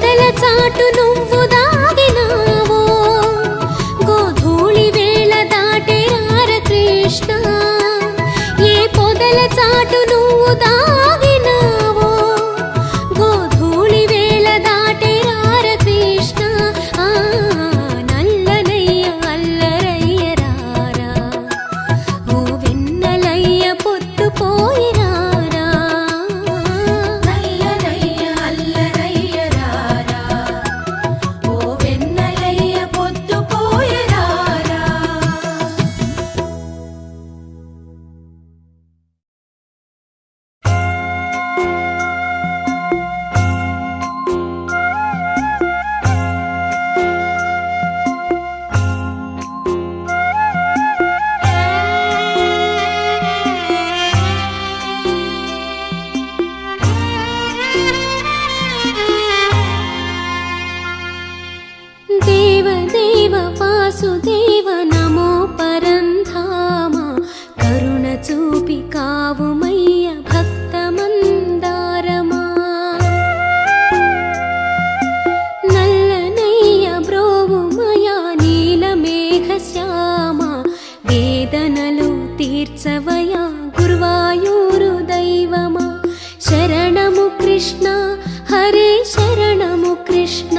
పొదల చాటు నువ్వు దాగినావో గోధూళి వేళ దాటే రార కృష్ణ ఏ పొదల చాటు నువ్వు దాగినావో గోధూళి వేళ దాటే రార కృష్ణ నల్లనయ్య అల్లరయ్య రారా ఓ వెన్నెలయ్య పొద్దుపోయి రారా నల్లనయ్య అల్లరయ్య రారా ఓ వెన్నెలయ్య పొద్దుపోయి రారా దేవ దేవ వాసుదేవ నమో పరంధామ కరుణ చూపి కావుమయ్య భక్తమందారమా నల్లనయ్య బ్రోవుమయ నీలమేఘ శ్యామ వేదనలు తీర్చవయా గురువాయూరు దైవమా శరణము కృష్ణ హరే శరణము కృష్ణ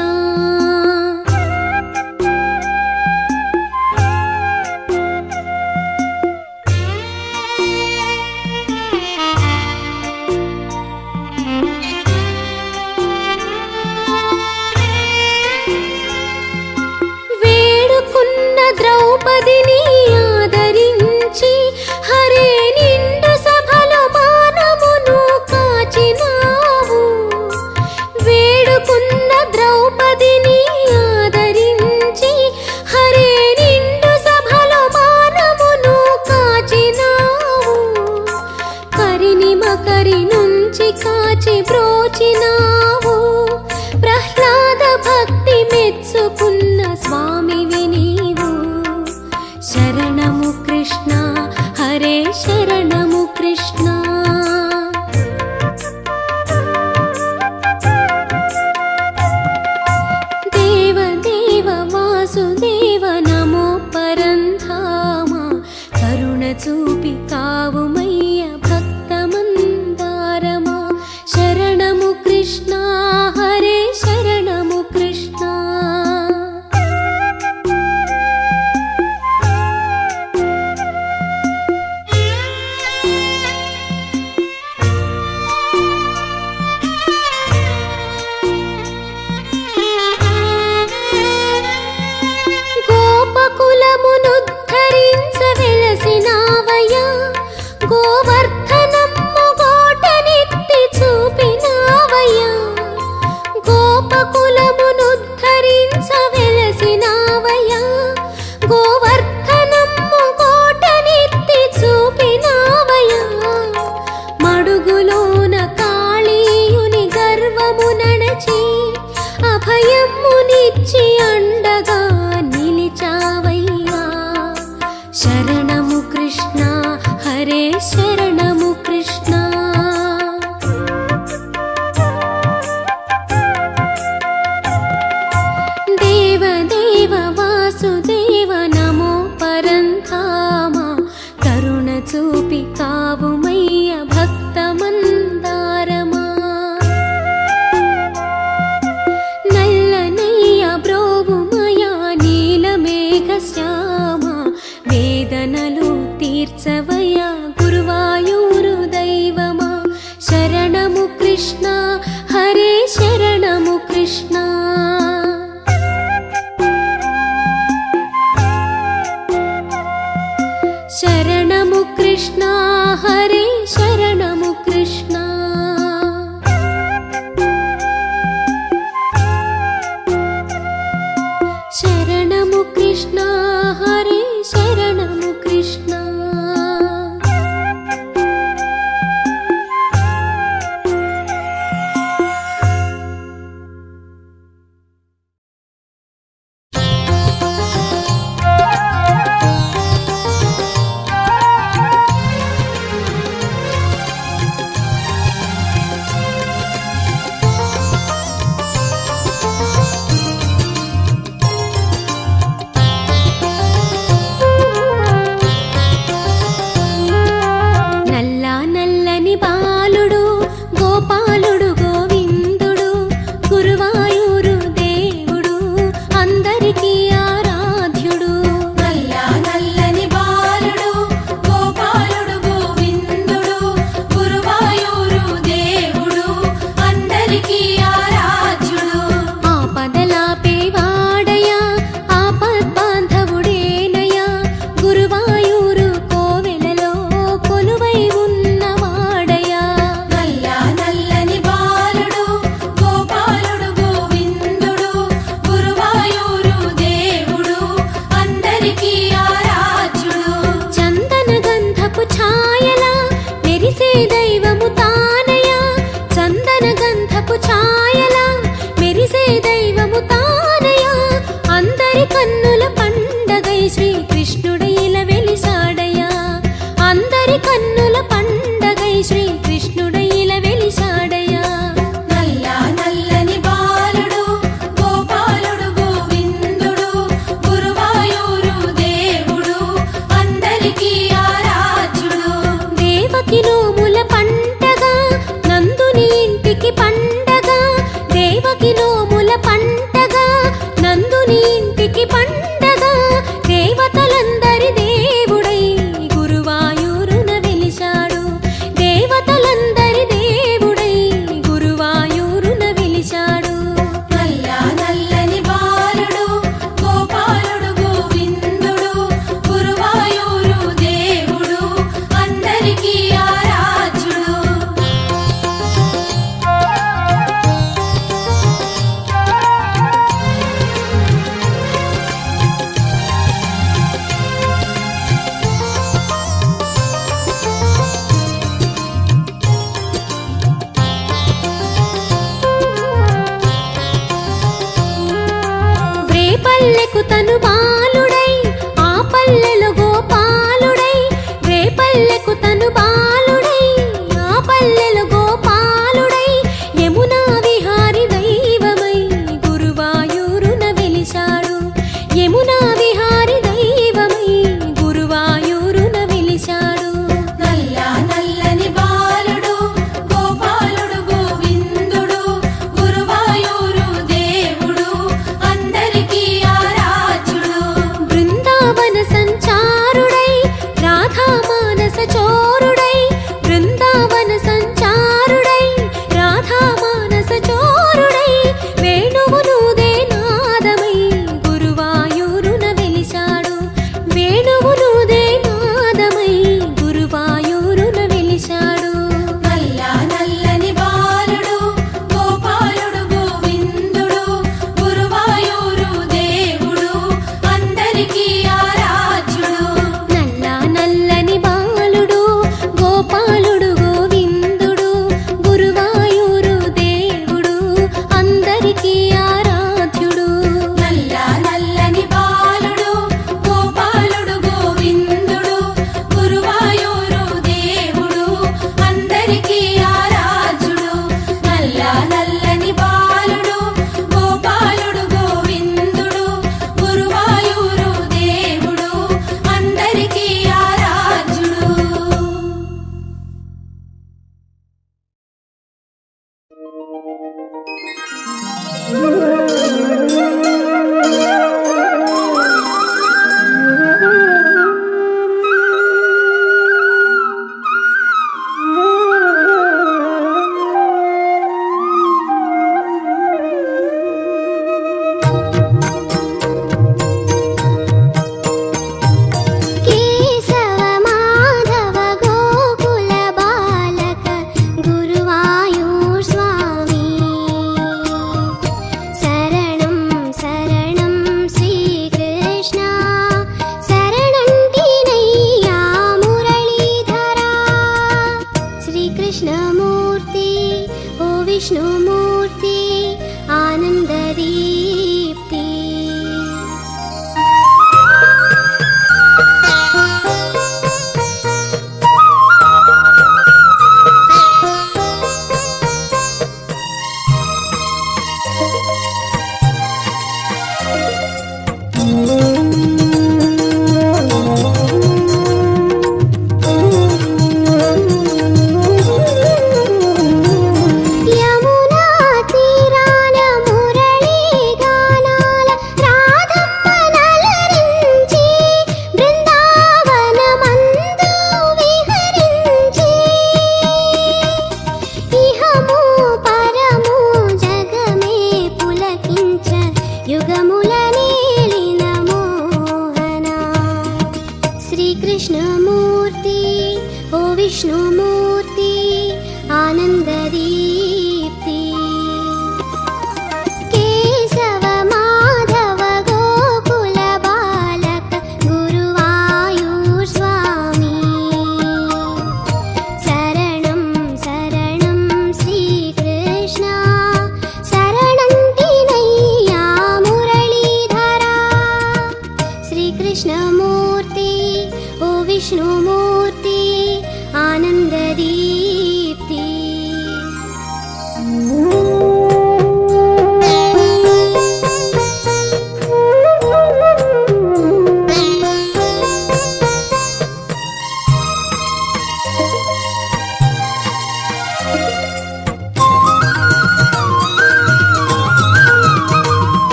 వేడుకున్న ద్రౌపదిని ఆదరించి హరే నిండు సభలో మానమును కాచినావు వేడుకున్న ద్రౌపదిని ఆదరించి హరే నిండు సభలో మానమును కాచినావు కరిని మకరి నుంచి కాచి బ్రోచినావు ప్రహ్లాద భక్తి మెచ్చుకున్న స్వామివి నీవు శరణము కృష్ణ హరే శరణము కృష్ణ దేవ దేవ వాసుదేవ నమో పరంధామ కరుణ చూపి కావుమయ్య భక్తమందారమా శరణము కృష్ణ హరే శరణము కృష్ణ గోపకులమునుద్ధరించ వెలసినావయ్యా గోవర్ధనమ్ము గోటనెత్తి చూపినావయ్యా గోపకులమునుద్ధరించ వెలసినావయ్యా గోవర్ధనమ్ము గోటనెత్తి చూపినావయ్యా మడుగులోన కాళీయుని గర్వము నడచి అభయమునిచ్చి అండగా నిలిచావయ్యా శరణము కృష్ణ హరే శరణము కృష్ణ దేవ దేవకి నోముల పంటగా నందుని ఇంటికి పండగా దేవతలందరి దేవుడై గురువాయూరున వెలిశాడు. దేవతలందరి దేవుడై గురువాయూరున వెలిశాడు. నల్ల నల్లని బాలుడు గోపాలుడు గోవిందుడు గురువాయూరు దేవుడు అందరికీ ఆరాధ్యుడు. వేపల్లెకు తను బాలుడై ఆ పల్లెలో గోపాలుడై. వేపల్లెకు తను బాలుడై ఆ పల్లెలో గోపాలుడై యమునా విహారి దైవమై గురువాయూరున వెలిశాడు. యమునా విహారి దైవమై గురువాయూరున వెలిశాడు. నల్ల నల్లని బాలుడు గోపాలుడు గోవిందుడు గురువాయూరు దేవుడు అందరికీ ఆరాధ్యుడు. బృందావన సంచారుడై రాధా మానస చోరుడై. బృందావన సంచారుడై రాధా మానస చోరుడై వేణువునుదే నాదమై గురువాయూరున వెలిశాడు. వేణువునుదే నాదమై గురువాయూరున వెలిశాడు. నల్ల నల్లని బాలుడు గోపాలుడు గోవిందుడు గురువాయూరు దేవుడు అందరికీ ఆరాధ్యుడు. నల్ల నల్లని బాలుడు గోపాలుడు గోవిందుడు గురువాయూరు దేవుడు అందరికీ ఆరాధ్యుడు. నల్ల నల్లని బాలుడు గోపాలుడు గోవిందుడు గురువాయూరు దేవుడు అందరికీ ఆరాధ్యుడు. నల్ల నల్లని బాలుడు గోపాలుడు గోవిందుడు గురువాయూరు దేవుడు అందరికీ ఆరాధ్యుడు. కేశవ మాధవ గోకుల బాలక గురువాయూర్ స్వామి.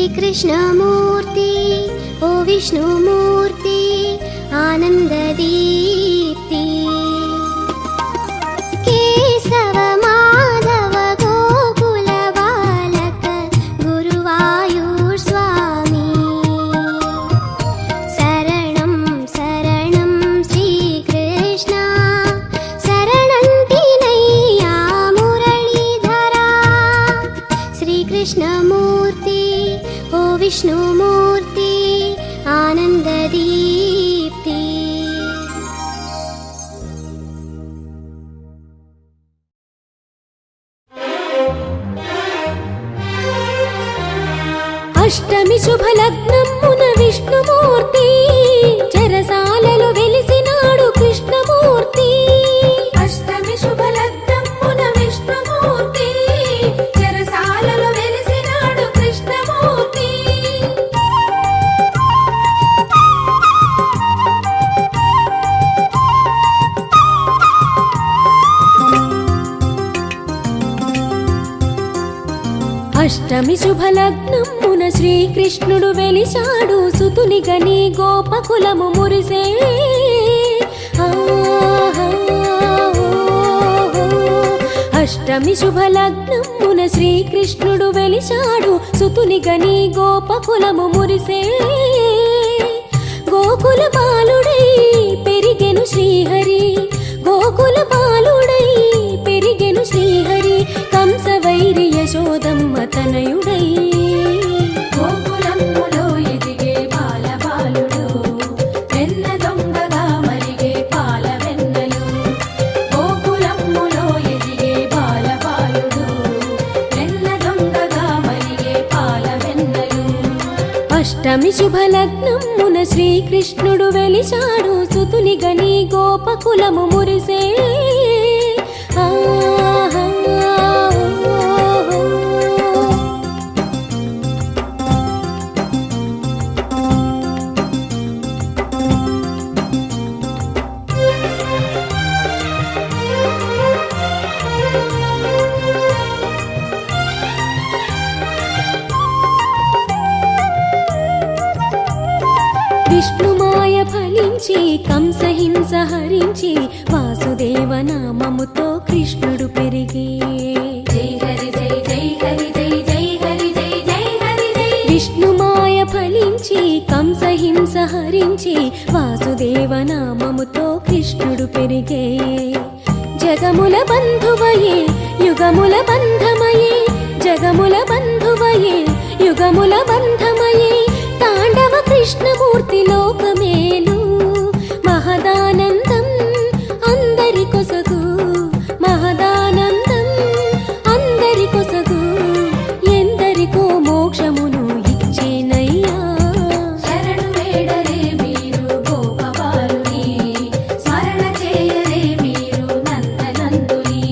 శ్రీకృష్ణమూర్తి ఓ విష్ణుమూర్తి ఆనందదీప్తి కేశవ మాధవ గోకుల బాలక గురువాయూర్ స్వామి శరణం శరణం శ్రీకృష్ణ శరణంటినయ్యా మురళీధరా శ్రీకృష్ణమూర్తి ఓ విష్ణుమూర్తి ఆనందదీప్తి అష్టమి శుభలగ్నమున విష్ణుమూర్తి చెరసాలలో వెలిసినాడు కృష్ణమూర్తి అష్టమి శుభలగ్నమున విష్ణుమూర్తి చెరసాలలో వెలిసినాడు కృష్ణమూర్తి అష్టమి శుభలగ్నమున శ్రీకృష్ణుడు వెలిశాడు సుతుని గని గోపకులము మురిసే ఆహా, అష్టమి శుభలగ్నమున శ్రీకృష్ణుడు వెలిశాడు సుతుని గని గోపకులము మురిసే గోకుల బాలుడై పెరిగెను శ్రీహరి గోకుల బాలుడై పెరిగెను శ్రీహరి కంస వైరి యశోదమ్మ తనయుడై గోకులములో ఎదిగే బాలబాలుడు వెన్న దొంగగా మరిగే పాల వెన్నెలు గోకులములో ఎదిగే బాలబాలుడు వెన్న దొంగగా మరిగే పాల వెన్నెలు అష్టమి శుభలగ్నమున శ్రీకృష్ణుడు వెలిశాడు సుతుని గని గోపకులము మురిసే ఆహా, విష్ణుమాయ ఫలించి కంసహింస హరించి వాసుదేవ నామముతో కృష్ణుడు పెరిగి జై హరి జై జై హరి జై జై హరి జై జై హరి జై విష్ణుమాయ ఫలించి కంసహింస హరించి వాసుదేవ నామముతో కృష్ణుడు పెరిగే జగముల బంధువయే యుగముల బంధమయే జగముల బంధువయే యుగముల బంధమయే తాండవ కృష్ణమూర్తి లోకమేలు మహదానందం అందరి కొసగు మహదానందం అందరి కొసగు ఎందరికో మోక్షమును ఇచ్చేనయ్యా శరణు వేడరే మీరు గోపబాలుని స్మరణ చేయరే మీరు నందనందుని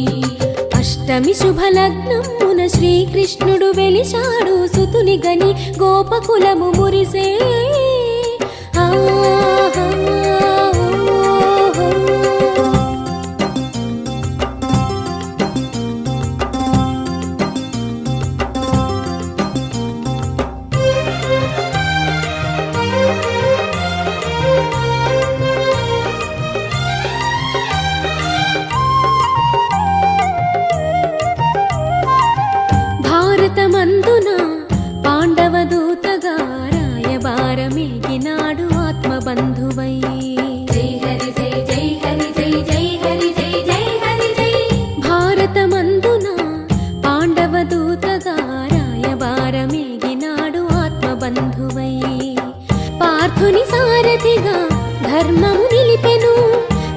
అష్టమి శుభలగ్నమున శ్రీకృష్ణుడు వెలిశాడు సుతుని గని గోపకులము మురిసే ఆహా, భారతమందున పాండవ దూతగా రాయబారమేగినాడు ఆత్మబంధువై జై హరి జై జై హరి జై జై హరి జై జై హరి జై భారతమందున పాండవ దూతగా రాయబారమేగినాడు ఆత్మబంధువై పార్థుని సారథిగా ధర్మము నిలిపెను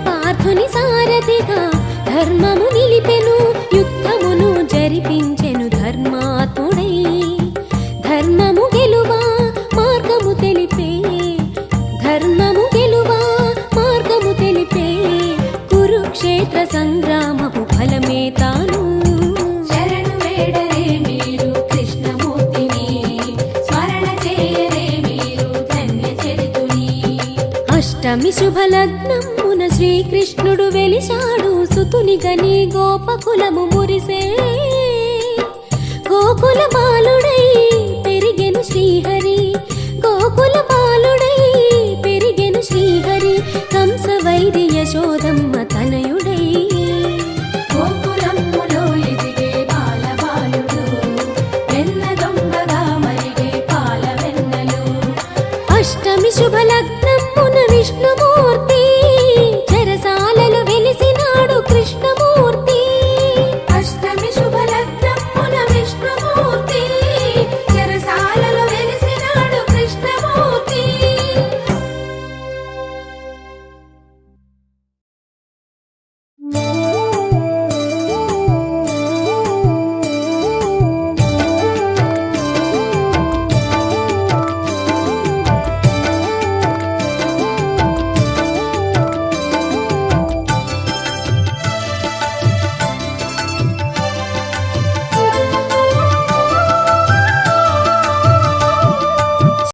పార్థుని సారథిగా ధర్మము నిలిపెను యుద్ధమును జరిపించెను ధర్మాత్ముడై ధర్మము గెలువా మార్గము తెలిపే ధర్మము గెలువా మార్గము తెలిపే కురుక్షేత్ర సంగ్రామపు ఫలమే తాను శరణు వేడరే మీరు కృష్ణమూర్తిని స్మరణ చేయరే మీరు ధన్య చరితుని అష్టమి శుభలగ్నమున శ్రీకృష్ణుడు వెలిశాడు సుతుని గని గోపకులము మురిసే గోకుల బాలుడై పెరిగెను శ్రీ శుభలగ్నమున విష్ణుమూర్తి చెరసాలలో వెలిసినాడు కృష్ణమూర్తి. అష్టమి శుభలగ్నమున విష్ణుమూర్తి చెరసాలలో వెలిసినాడు కృష్ణమూర్తి. ఆ